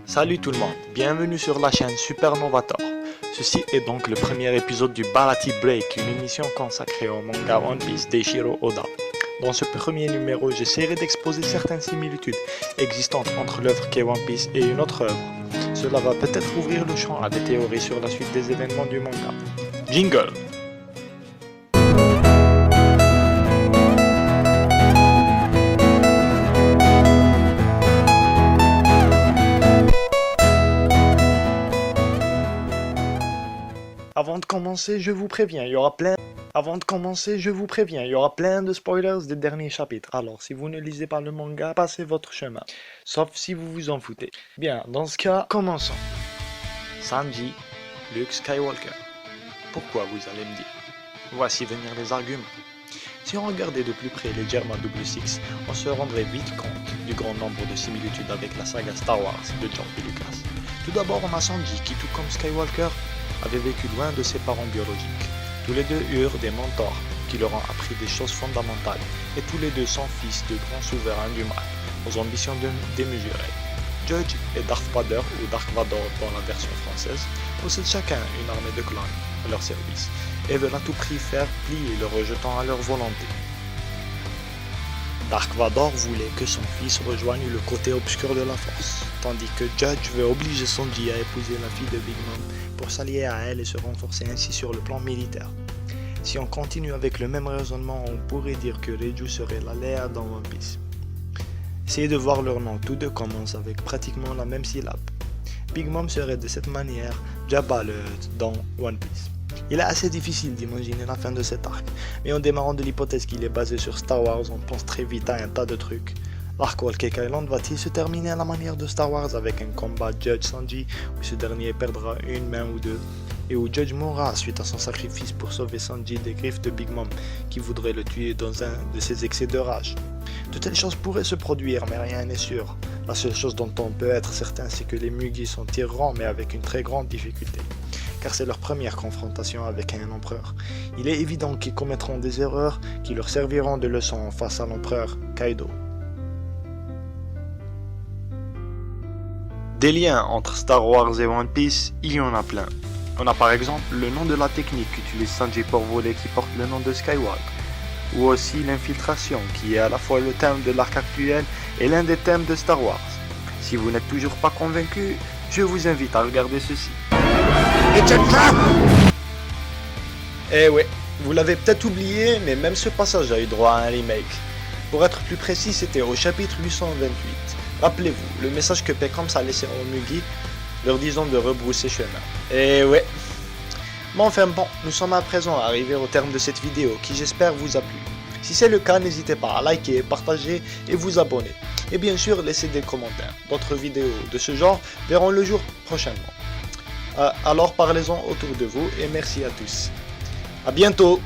Salut tout le monde, bienvenue sur la chaîne Supernovator. Ceci est donc le premier épisode du Baratie Break, une émission consacrée au manga One Piece d'Eiichiro Oda. Dans ce premier numéro, j'essaierai d'exposer certaines similitudes existantes entre l'œuvre qu'est One Piece et une autre œuvre. Cela va peut-être ouvrir le champ à des théories sur la suite des événements du manga. Jingle! Avant de commencer, je vous préviens, il y aura plein de spoilers des derniers chapitres. Alors, si vous ne lisez pas le manga, passez votre chemin. Sauf si vous vous en foutez. Bien, dans ce cas, commençons. Sanji, Luke Skywalker. Pourquoi, vous allez me dire? Voici venir les arguments. Si on regardait de plus près les Germa Double Six, on se rendrait vite compte du grand nombre de similitudes avec la saga Star Wars de George Lucas. Tout d'abord, on a Sanji qui, tout comme Skywalker, avait vécu loin de ses parents biologiques. Tous les deux eurent des mentors qui leur ont appris des choses fondamentales, et tous les deux sont fils de grands souverains du mal, aux ambitions démesurées. Judge et Darth Vader, ou Dark Vador dans la version française, possèdent chacun une armée de clones à leur service, et veulent à tout prix faire plier le rejetant à leur volonté. Dark Vador voulait que son fils rejoigne le côté obscur de la force, tandis que Judge veut obliger Sanji à épouser la fille de Big Mom pour s'allier à elle et se renforcer ainsi sur le plan militaire. Si on continue avec le même raisonnement, on pourrait dire que Reiju serait la Leia dans One Piece. Essayez de voir leur nom, tous deux commencent avec pratiquement la même syllabe. Big Mom serait de cette manière Jabba le Hutt dans One Piece. Il est assez difficile d'imaginer la fin de cet arc, mais en démarrant de l'hypothèse qu'il est basé sur Star Wars, on pense très vite à un tas de trucs. L'arc Whole Cake Island va-t-il se terminer à la manière de Star Wars avec un combat Judge-Sanji où ce dernier perdra une main ou deux, et où Judge mourra suite à son sacrifice pour sauver Sanji des griffes de Big Mom qui voudrait le tuer dans un de ses excès de rage. De telles choses pourraient se produire, mais rien n'est sûr. La seule chose dont on peut être certain, c'est que les Mugi s'en tireront, mais avec une très grande difficulté, car c'est leur première confrontation avec un empereur. Il est évident qu'ils commettront des erreurs qui leur serviront de leçon face à l'empereur Kaido. Des liens entre Star Wars et One Piece, il y en a plein. On a par exemple le nom de la technique qu'utilise Sanji pour voler qui porte le nom de Skywalk, ou aussi l'infiltration qui est à la fois le thème de l'arc actuel et l'un des thèmes de Star Wars. Si vous n'êtes toujours pas convaincu, je vous invite à regarder ceci. Eh ouais, vous l'avez peut-être oublié, mais même ce passage a eu droit à un remake. Pour être plus précis, c'était au chapitre 828. Rappelez-vous, le message que Pecoms a laissé aux Mugi, leur disant de rebrousser chemin. Eh ouais. Mais enfin bon, nous sommes à présent arrivés au terme de cette vidéo qui j'espère vous a plu. Si c'est le cas, n'hésitez pas à liker, partager et vous abonner. Et bien sûr, laissez des commentaires. D'autres vidéos de ce genre verront le jour prochainement. Alors parlez-en autour de vous et merci à tous. À bientôt!